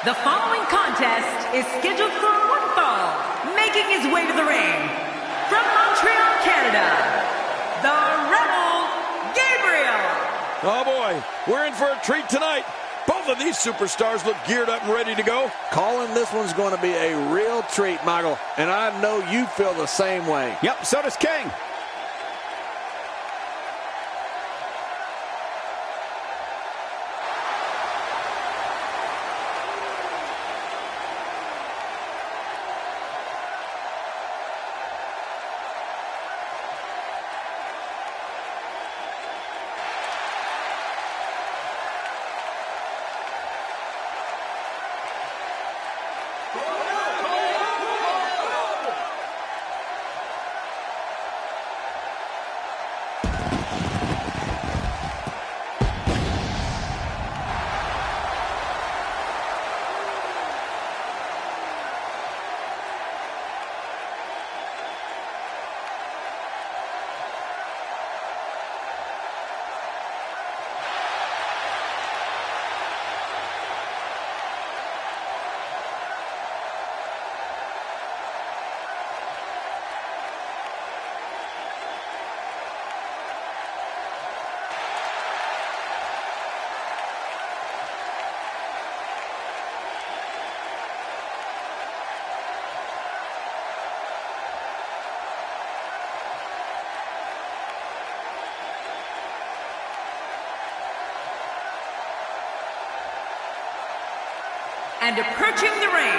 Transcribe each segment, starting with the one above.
The following contest is scheduled for one fall. Making his way to the ring, from Montreal, Canada, the Rebel Gabriel. Oh boy, we're in for a treat tonight. Both of these superstars look geared up and ready to go. Calling this one's going to be a real treat, Michael, and I know you feel the same way. Yep, so does King. And approaching the ring,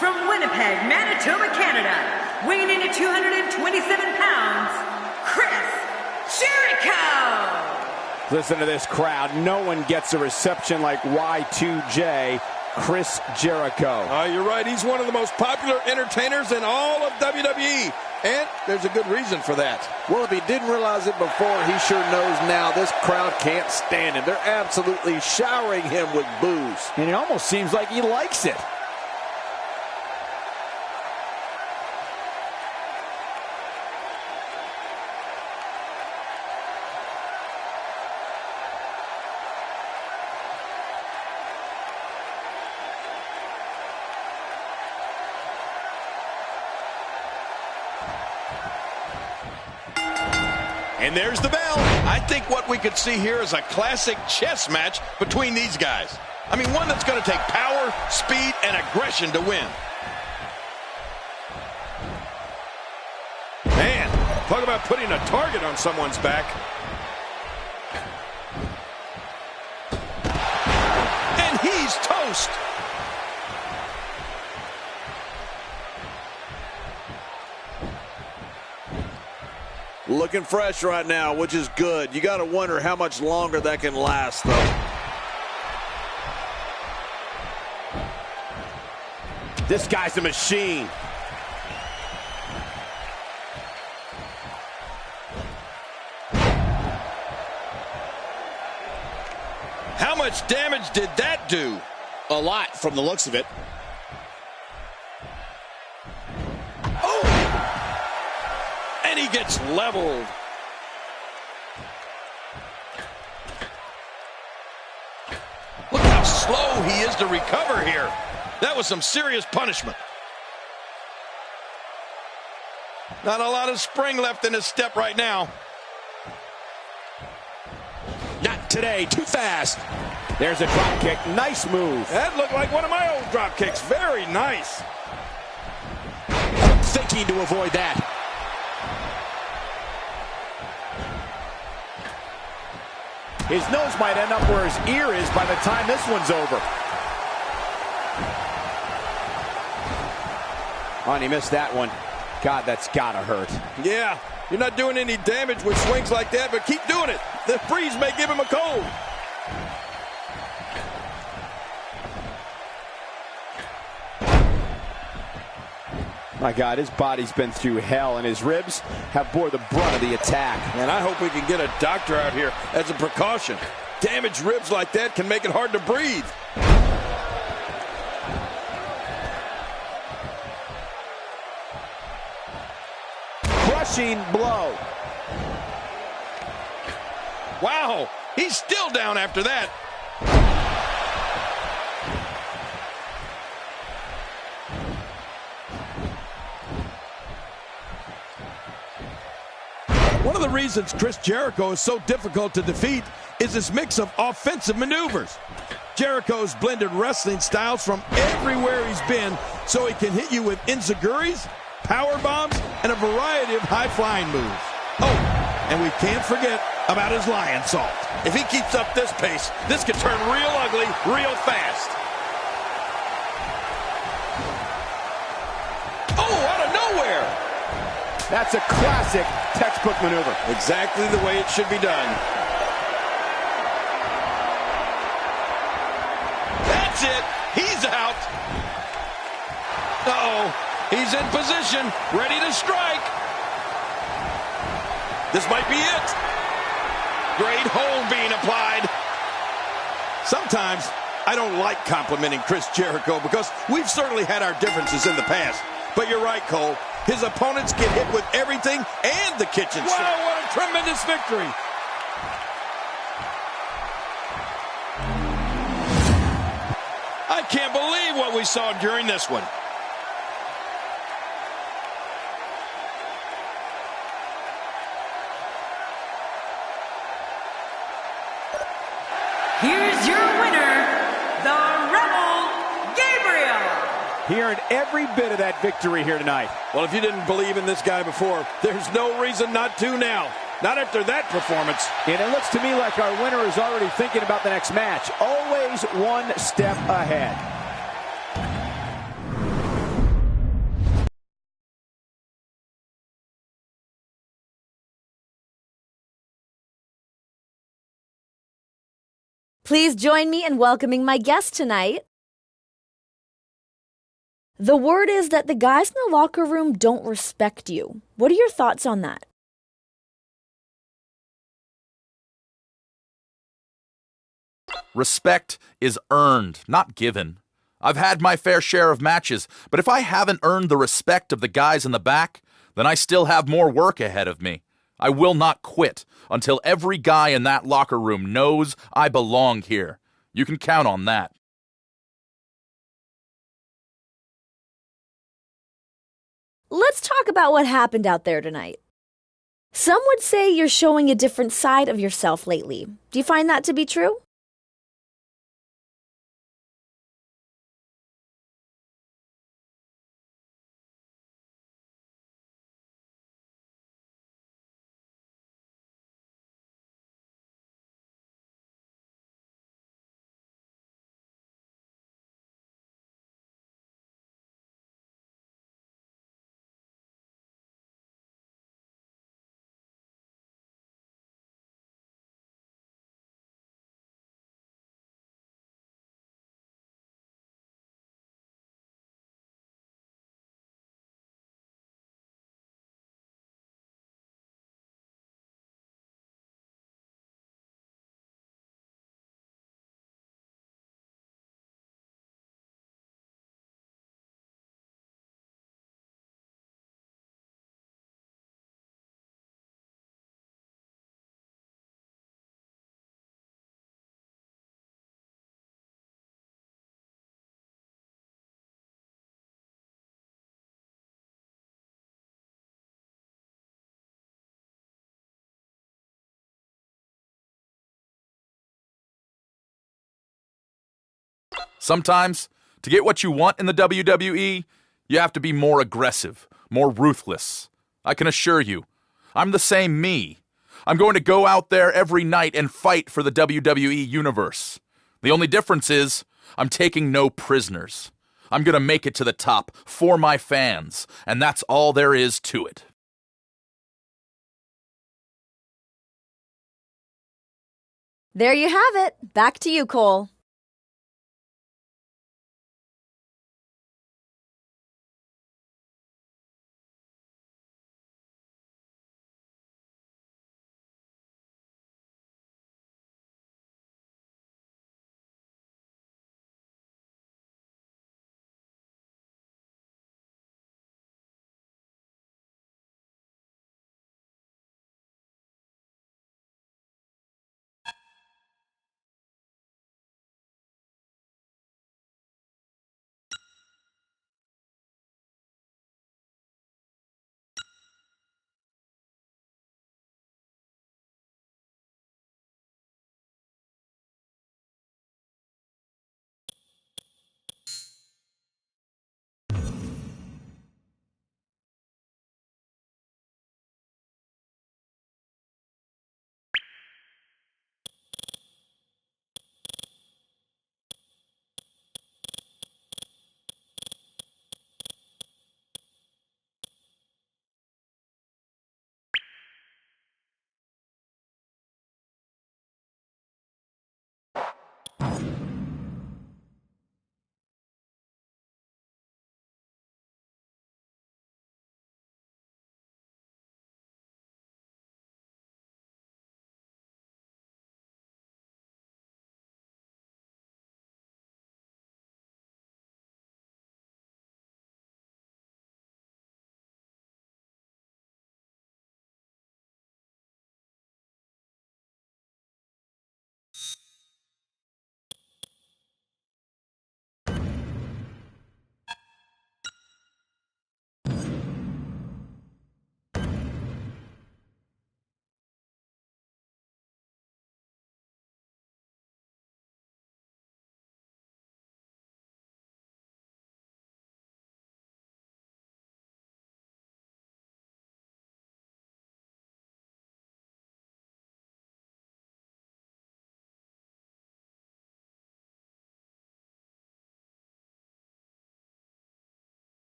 from Winnipeg, Manitoba, Canada, weighing in at 227 pounds, Chris Jericho! Listen to this crowd. No one gets a reception like Y2J, Chris Jericho. You're right. He's one of the most popular entertainers in all of WWE. And there's a good reason for that. Well, if he didn't realize it before, he sure knows now. This crowd can't stand him. They're absolutely showering him with boos. And it almost seems like he likes it. And there's the bell. I think what we could see here is a classic chess match between these guys. I mean, one that's going to take power, speed, and aggression to win. Man, talk about putting a target on someone's back. And he's toast. Looking fresh right now, which is good. You got to wonder how much longer that can last, though. This guy's a machine. How much damage did that do? A lot from the looks of it. And he gets leveled. Look how slow he is to recover here. That was some serious punishment. Not a lot of spring left in his step right now. Not today, too fast. There's a drop kick, nice move. That looked like one of my old drop kicks, very nice. Thinking to avoid that. His nose might end up where his ear is by the time this one's over. Oh, and he missed that one. God, that's gotta hurt. Yeah, you're not doing any damage with swings like that, but keep doing it. The breeze may give him a cold. My God, his body's been through hell, and his ribs have bore the brunt of the attack. And I hope we can get a doctor out here as a precaution. Damaged ribs like that can make it hard to breathe. Crushing blow. Wow, he's still down after that. One of the reasons Chris Jericho is so difficult to defeat is his mix of offensive maneuvers. Jericho's blended wrestling styles from everywhere he's been, so he can hit you with enziguris, power bombs, and a variety of high-flying moves. Oh, and we can't forget about his lion salt. If he keeps up this pace, this could turn real ugly real fast. Oh, out of nowhere! That's a classic textbook maneuver. Exactly the way it should be done. That's it. He's out. Uh-oh. He's in position, ready to strike. This might be it. Great hold being applied. Sometimes I don't like complimenting Chris Jericho because we've certainly had our differences in the past. But you're right, Cole. His opponents get hit with everything and the kitchen sink. Wow, what a tremendous victory. I can't believe what we saw during this one. Here's your winner, the Rebel Gabriel. He earned every bit of that victory here tonight. Well, if you didn't believe in this guy before, there's no reason not to now. Not after that performance. And it looks to me like our winner is already thinking about the next match. Always one step ahead. Please join me in welcoming my guest tonight. The word is that the guys in the locker room don't respect you. What are your thoughts on that? Respect is earned, not given. I've had my fair share of matches, but if I haven't earned the respect of the guys in the back, then I still have more work ahead of me. I will not quit until every guy in that locker room knows I belong here. You can count on that. Let's talk about what happened out there tonight. Some would say you're showing a different side of yourself lately. Do you find that to be true? Sometimes, to get what you want in the WWE, you have to be more aggressive, more ruthless. I can assure you, I'm the same me. I'm going to go out there every night and fight for the WWE Universe. The only difference is, I'm taking no prisoners. I'm going to make it to the top for my fans, and that's all there is to it. There you have it. Back to you, Cole.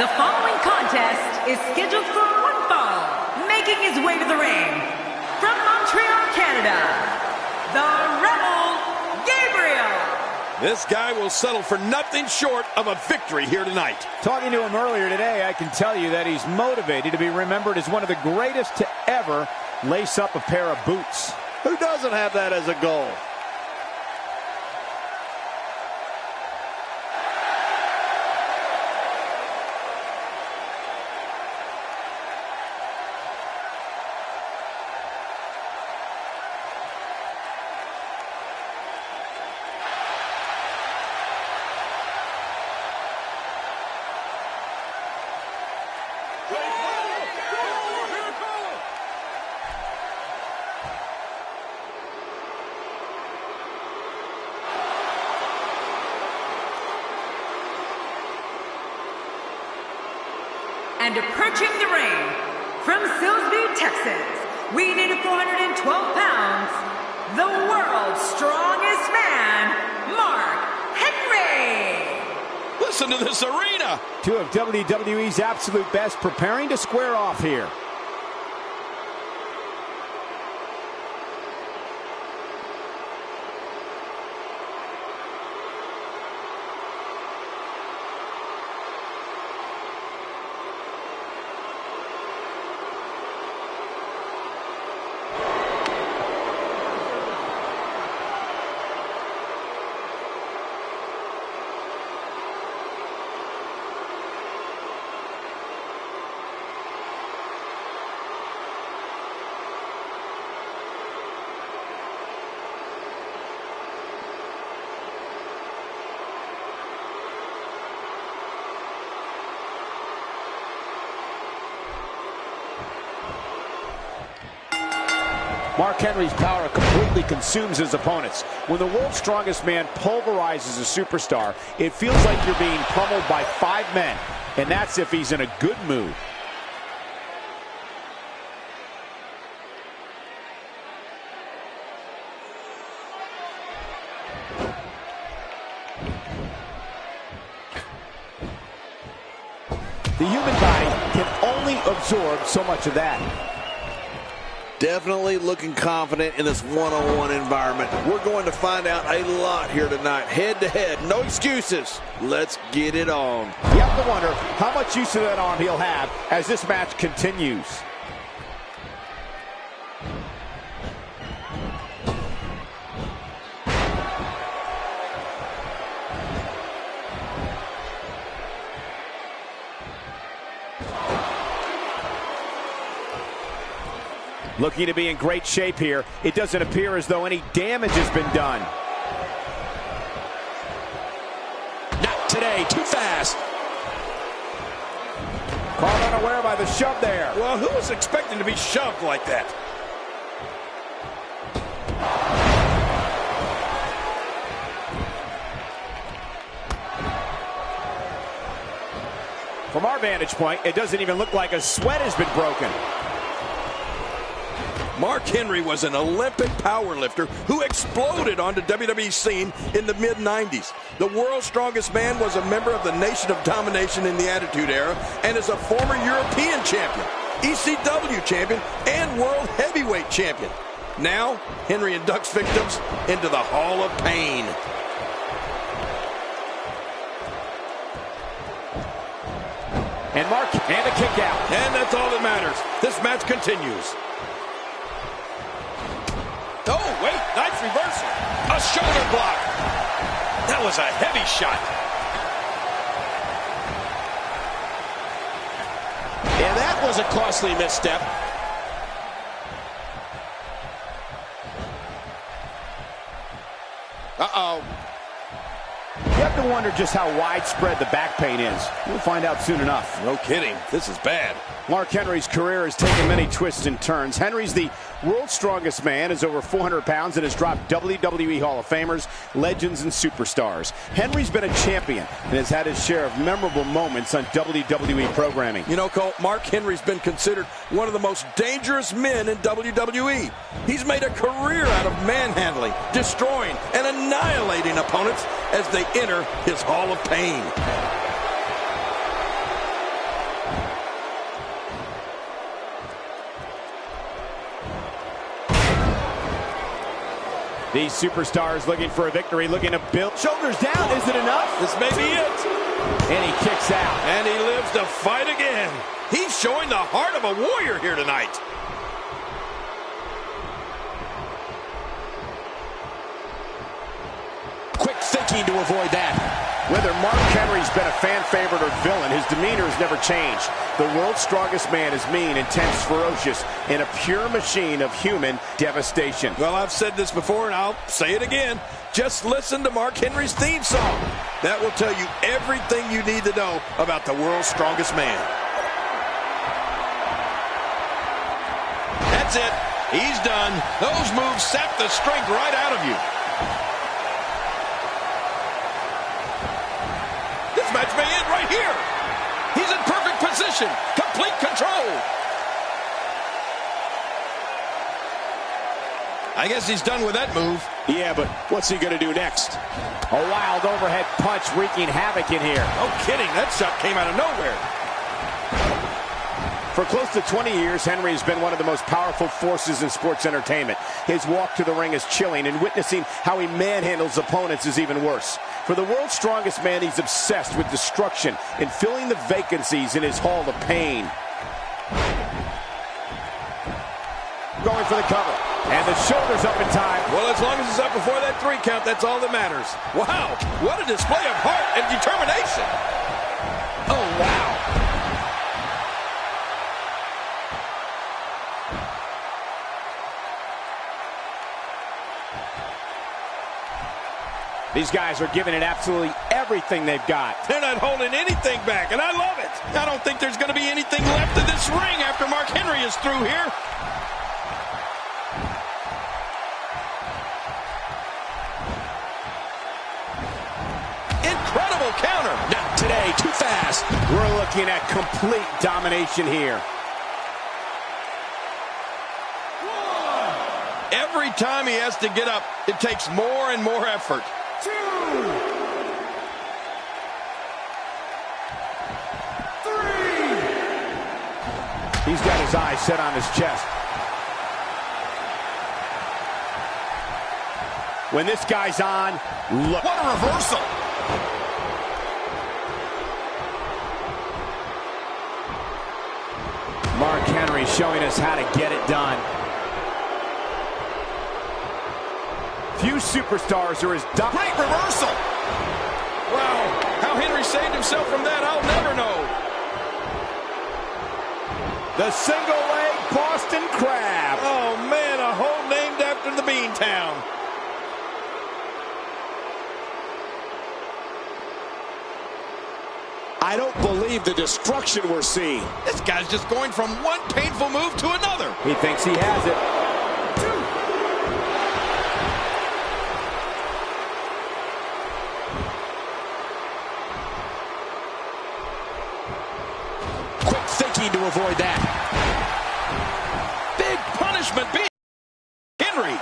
The following contest is scheduled for one fall. Making his way to the ring, from Montreal, Canada, the Rebel Gabriel. This guy will settle for nothing short of a victory here tonight. Talking to him earlier today, I can tell you that he's motivated to be remembered as one of the greatest to ever lace up a pair of boots. Who doesn't have that as a goal? And approaching the ring, from Silsbee, Texas, weighing in at 412 pounds, the world's strongest man, Mark Henry. Listen to this arena. Two of WWE's absolute best preparing to square off here. Mark Henry's power completely consumes his opponents. When the world's strongest man pulverizes a superstar, it feels like you're being pummeled by 5 men, and that's if he's in a good mood. The human body can only absorb so much of that. Definitely looking confident in this one-on-one environment. We're going to find out a lot here tonight. Head-to-head, no excuses. Let's get it on. You have to wonder how much use of that arm he'll have as this match continues. Looking to be in great shape here. It doesn't appear as though any damage has been done. Not today, too fast. Caught unaware by the shove there. Well, who was expecting to be shoved like that? From our vantage point, it doesn't even look like a sweat has been broken. Mark Henry was an Olympic powerlifter who exploded on the WWE scene in the mid-90s. The world's strongest man was a member of the Nation of Domination in the Attitude Era and is a former European champion, ECW champion, and world heavyweight champion. Now, Henry inducts victims into the Hall of Pain. And Mark, and a kick out. And that's all that matters. This match continues. Oh, wait, nice reversal. A shoulder block. That was a heavy shot. And that was a costly misstep. Uh-oh. You have to wonder just how widespread the back pain is. We'll find out soon enough. No kidding. This is bad. Mark Henry's career has taken many twists and turns. Henry's the world's strongest man, is over 400 pounds, and has dropped WWE Hall of Famers, legends, and superstars. Henry's been a champion and has had his share of memorable moments on WWE programming. You know, Cole, Mark Henry's been considered one of the most dangerous men in WWE. He's made a career out of manhandling, destroying, and annihilating opponents as they enter his Hall of Pain. These superstars looking for a victory, looking to build. Shoulders down, is it enough? This may be it. And he kicks out. And he lives to fight again. He's showing the heart of a warrior here tonight. Quick thinking to avoid that. Whether Mark Henry's been a fan favorite or villain, his demeanor has never changed. The world's strongest man is mean, intense, ferocious, and a pure machine of human devastation. Well, I've said this before, and I'll say it again. Just listen to Mark Henry's theme song. That will tell you everything you need to know about the world's strongest man. That's it. He's done. Those moves sap the strength right out of you. This match may end right here. He's in perfect position. Complete control. I guess he's done with that move. Yeah, but what's he going to do next? A wild overhead punch wreaking havoc in here. No kidding. That shot came out of nowhere. For close to 20 years, Henry has been one of the most powerful forces in sports entertainment. His walk to the ring is chilling, and witnessing how he manhandles opponents is even worse. For the world's strongest man, he's obsessed with destruction and filling the vacancies in his hall of pain. Going for the cover. And the shoulder's up in time. Well, as long as it's up before that 3 count, that's all that matters. Wow, what a display of heart and determination. Oh, wow. These guys are giving it absolutely everything they've got. They're not holding anything back, and I love it. I don't think there's going to be anything left of this ring after Mark Henry is through here. Incredible counter. Not today, too fast. We're looking at complete domination here. Every time he has to get up, it takes more and more effort. 2, 3. He's got his eyes set on his chest. When this guy's on, look. What a reversal. Mark Henry showing us how to get it done. Few superstars are as Great reversal. Wow, how Henry saved himself from that, I'll never know. The single leg Boston Crab. Oh man, a hole named after the Beantown. I don't believe the destruction we're seeing. This guy's just going from one painful move to another. He thinks he has it. 2. To avoid that. Big punishment being Henry.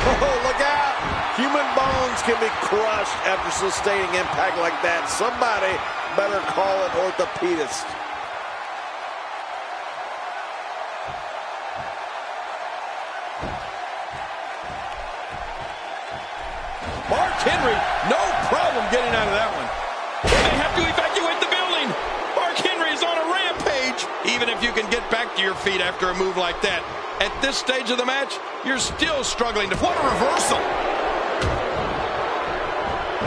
Oh, look out. Human bones can be crushed after sustaining impact like that. Somebody better call an orthopedist. Mark Henry, no problem getting out of that one. They have to evacuate the building. Mark Henry is on a rampage. Even if you can get back to your feet after a move like that, at this stage of the match, you're still struggling to... What a reversal.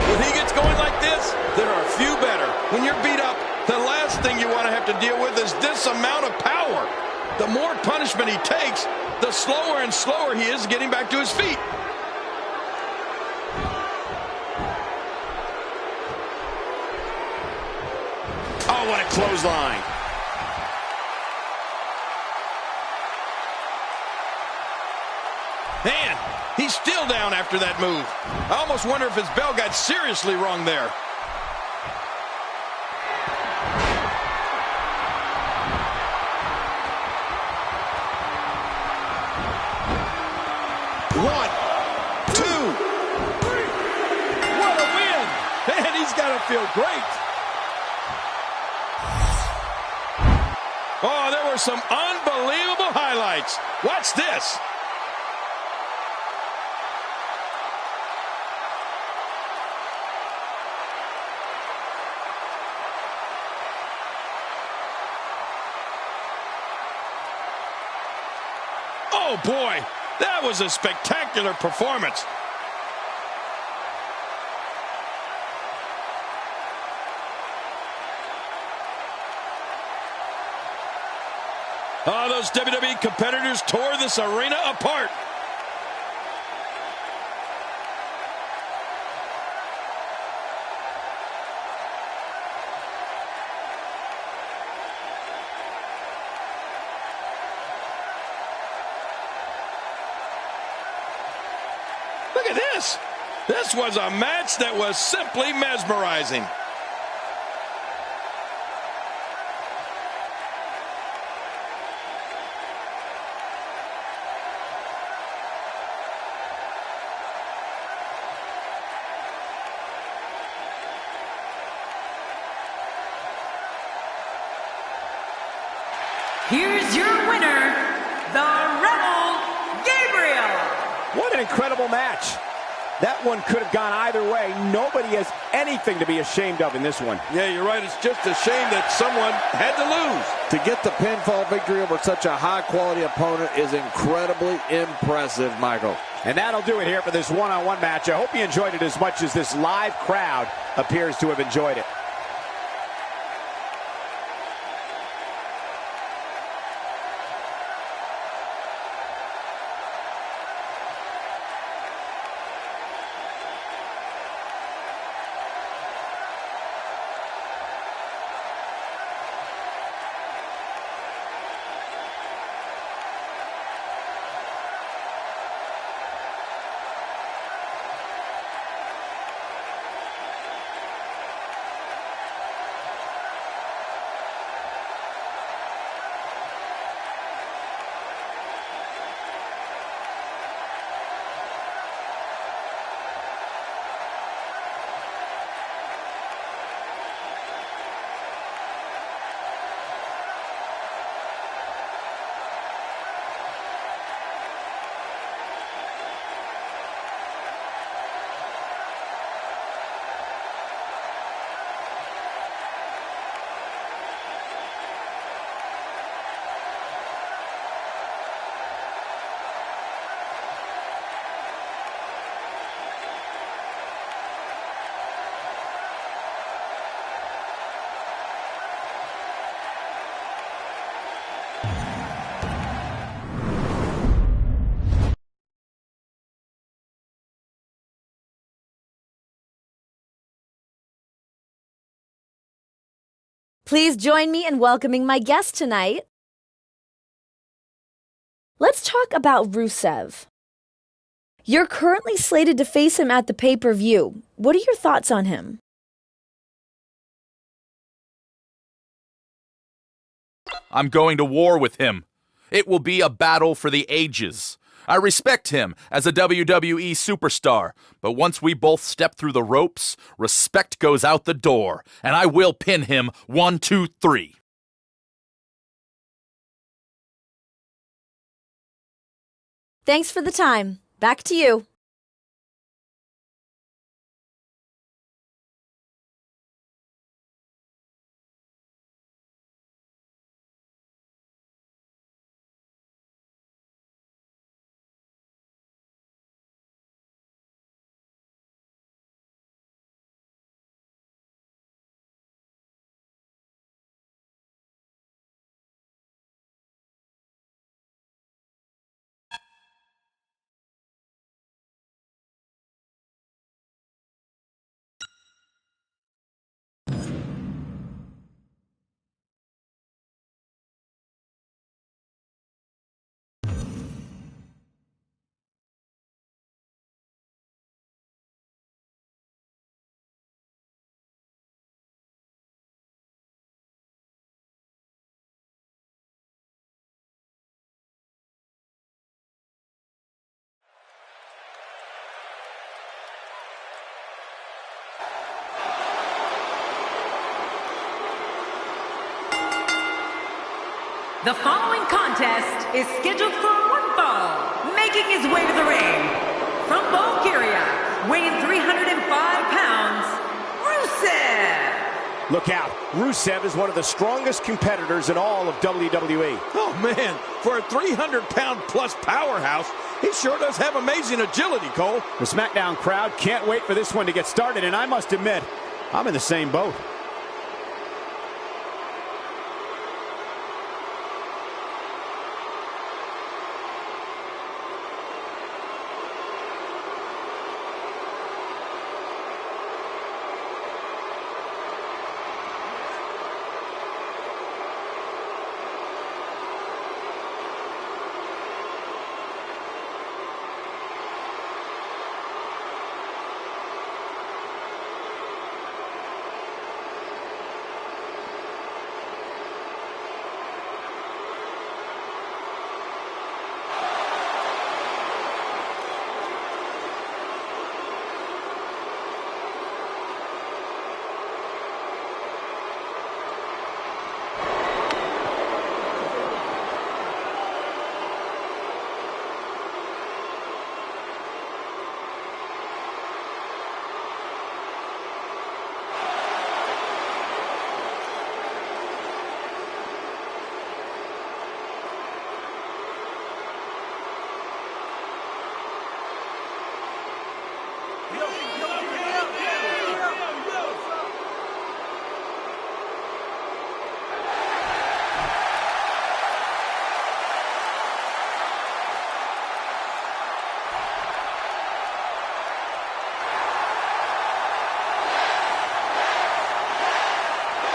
When he gets going like this, there are a few better. When you're beat up, the last thing you want to have to deal with is this amount of power. The more punishment he takes, the slower and slower he is getting back to his feet. Oh, what a clothesline. Man, he's still down after that move. I almost wonder if his bell got seriously wrong there. One, 2, 3. What a win. Man, he's got to feel great. Oh, there were some unbelievable highlights. Watch this. Oh, boy, that was a spectacular performance. Oh, those WWE competitors tore this arena apart. Look at this. This was a match that was simply mesmerizing. Here's your winner, the Rebel Gabriel. What an incredible match. That one could have gone either way. Nobody has anything to be ashamed of in this one. Yeah, you're right. It's just a shame that someone had to lose. To get the pinfall victory over such a high-quality opponent is incredibly impressive, Michael. And that'll do it here for this one-on-one match. I hope you enjoyed it as much as this live crowd appears to have enjoyed it. Please join me in welcoming my guest tonight. Let's talk about Rusev. You're currently slated to face him at the pay-per-view. What are your thoughts on him? I'm going to war with him. It will be a battle for the ages. I respect him as a WWE superstar, but once we both step through the ropes, respect goes out the door, and I will pin him 1, 2, 3. Thanks for the time. Back to you. The following contest is scheduled for one fall, making his way to the ring. From Bulgaria, weighing 305 pounds, Rusev. Look out. Rusev is one of the strongest competitors in all of WWE. Oh, man. For a 300-pound plus powerhouse, he sure does have amazing agility, Cole. The SmackDown crowd can't wait for this one to get started, and I must admit, I'm in the same boat.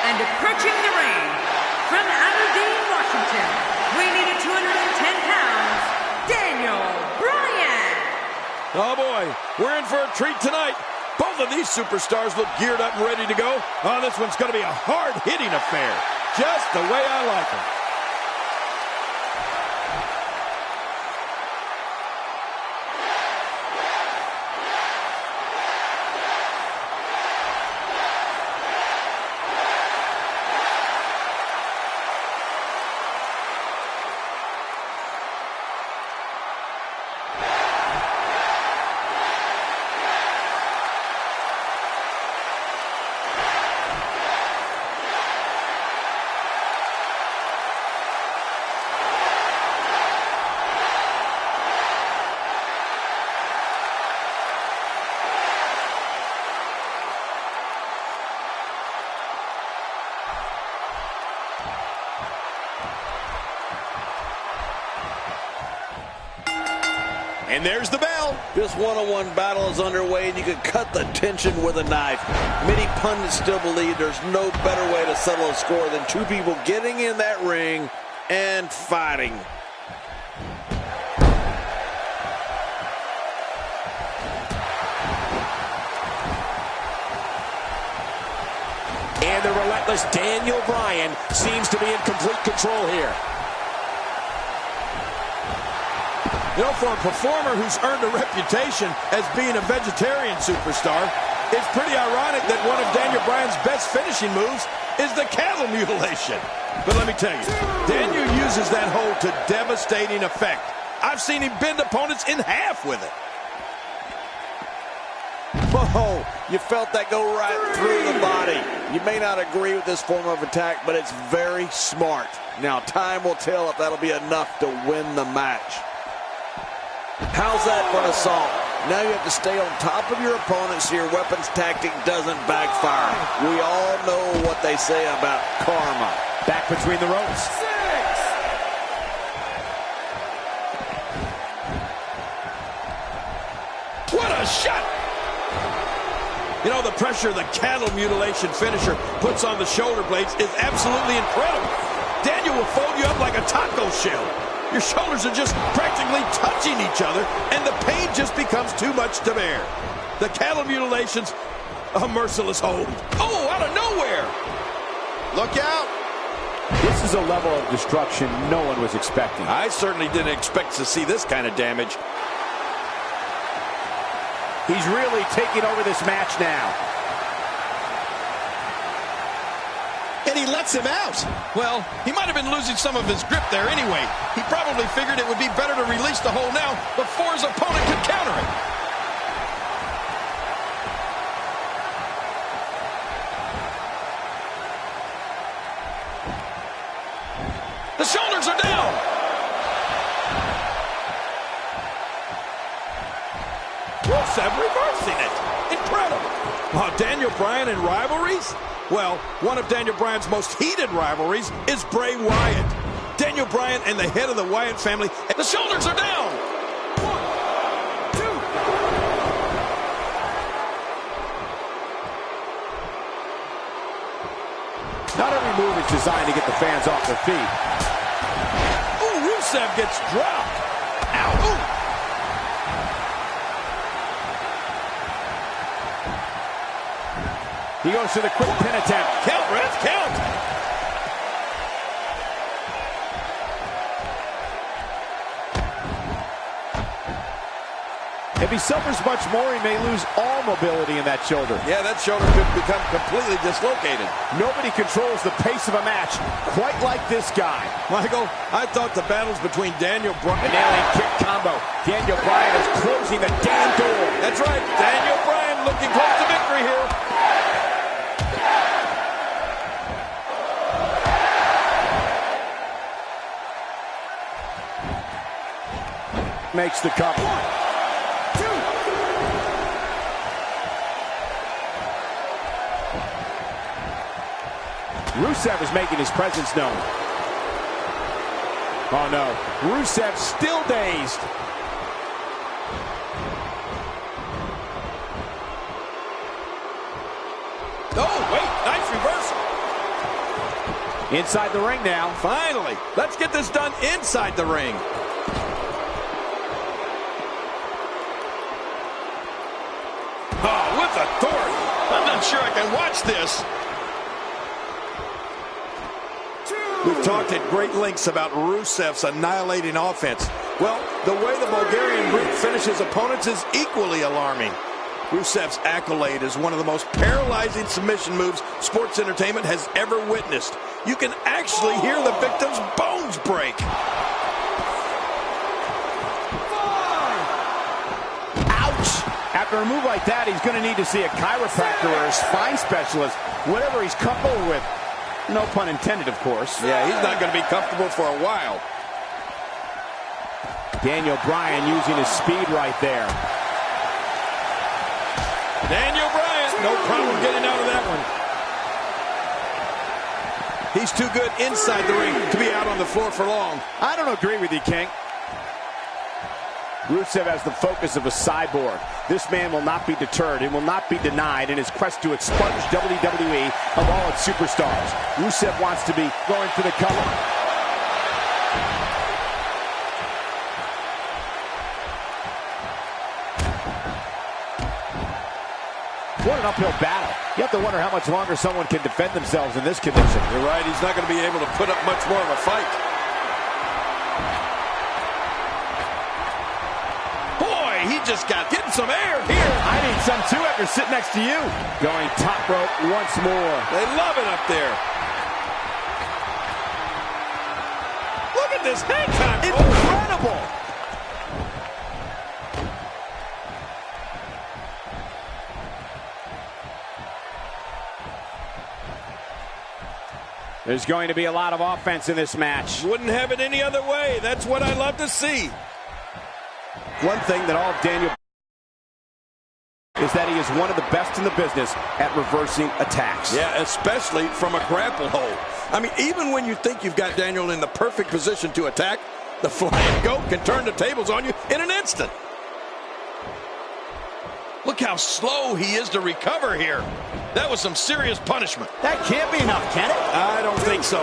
And approaching the ring, from Aberdeen, Washington, weighing at 210 pounds, Daniel Bryan. Oh, boy. We're in for a treat tonight. Both of these superstars look geared up and ready to go. Oh, this one's going to be a hard-hitting affair. Just the way I like them. And there's the bell. This one-on-one battle is underway, and you can cut the tension with a knife. Many pundits still believe there's no better way to settle a score than two people getting in that ring and fighting. And the relentless Daniel Bryan seems to be in complete control here. You know, for a performer who's earned a reputation as being a vegetarian superstar, it's pretty ironic that one of Daniel Bryan's best finishing moves is the cattle mutilation. But let me tell you, Daniel uses that hold to devastating effect. I've seen him bend opponents in half with it. Whoa, you felt that go right through the body. You may not agree with this form of attack, but it's very smart. Now, time will tell if that'll be enough to win the match. How's that for an assault? Now you have to stay on top of your opponent so your weapons tactic doesn't backfire. We all know what they say about karma. Back between the ropes. What a shot! You know, the pressure the cattle mutilation finisher puts on the shoulder blades is absolutely incredible. Daniel will fold you up like a taco shell. Your shoulders are just practically touching each other, and the pain just becomes too much to bear. The cattle mutilation's a merciless hold. Oh, out of nowhere! Look out! This is a level of destruction no one was expecting. I certainly didn't expect to see this kind of damage. He's really taking over this match now. and he lets him out. Well, he might have been losing some of his grip there anyway. He probably figured it would be better to release the hold now before his opponent could counter it. The shoulders are down. Rusev reversing it. Incredible. Oh, Daniel Bryan in rivalries? Well, one of Daniel Bryan's most heated rivalries is Bray Wyatt. Daniel Bryan and the head of the Wyatt family. The shoulders are down. 1, 2. Not every move is designed to get the fans off their feet. Ooh, Rusev gets dropped. Ow. Ooh. He goes to the quick pin attempt. Count, ref, count. If he suffers much more, he may lose all mobility in that shoulder. Yeah, that shoulder could become completely dislocated. Nobody controls the pace of a match quite like this guy. Michael, I thought the battles between Daniel Bryan... A nailing kick combo. Daniel Bryan is closing the damn door. That's right. Daniel Bryan looking close to victory here. Makes the cover. 1, 2. Rusev is making his presence known. Oh no, Rusev still dazed. Oh, wait, nice reversal. Inside the ring now. Finally, let's get this done inside the ring. Oh, with authority. I'm not sure I can watch this. We've talked at great lengths about Rusev's annihilating offense. Well, the way the Bulgarian Greek finishes opponents is equally alarming. Rusev's accolade is one of the most paralyzing submission moves sports entertainment has ever witnessed. You can actually hear the victim's bones break. After a move like that, he's going to need to see a chiropractor or a spine specialist, whatever he's comfortable with. No pun intended, of course. Yeah, he's not going to be comfortable for a while. Daniel Bryan using his speed right there. Daniel Bryan, no problem getting out of that one. He's too good inside the ring to be out on the floor for long. I don't agree with you, King. Rusev has the focus of a cyborg. This man will not be deterred and will not be denied in his quest to expunge WWE of all its superstars. Rusev wants to be going for the cover. What an uphill battle. You have to wonder how much longer someone can defend themselves in this condition. You're right, he's not going to be able to put up much more of a fight. He just got getting some air here. I need some too after sitting next to you. Going top rope once more. They love it up there. Look at this hang time. Incredible. There's going to be a lot of offense in this match. Wouldn't have it any other way. That's what I love to see. One thing that all of Daniel is that he is one of the best in the business at reversing attacks. Yeah, especially from a grapple hold. I mean, even when you think you've got Daniel in the perfect position to attack, the flying goat can turn the tables on you in an instant. Look how slow he is to recover here. That was some serious punishment. That can't be enough, can it? I don't think so.